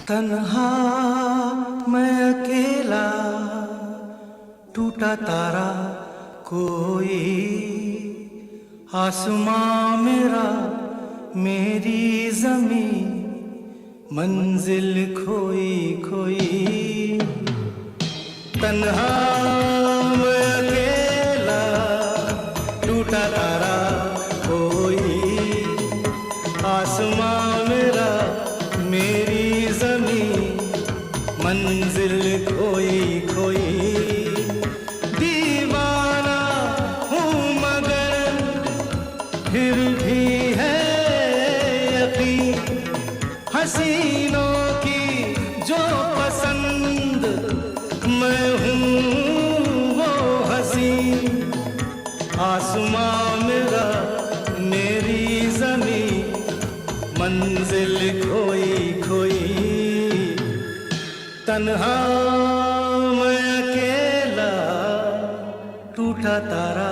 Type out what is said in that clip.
तन्हा मैं अकेला, टूटा तारा कोई, आसमां मेरा मेरी ज़मीं, मंजिल खोई खोई। तन्हा मैं अकेला, टूटा तारा कोई, आसमां मेरा मेरी ज़मीं, मंजिल खोई खोई। दीवाना हूँ मगर फिर भी है यकीन, हसीनों की जो पसंद मैं हूँ वो हसी। आसमां मेरा मेरी ज़मीं, मंजिल खोई खोई। तन्हा मैं अकेला, टूटा तारा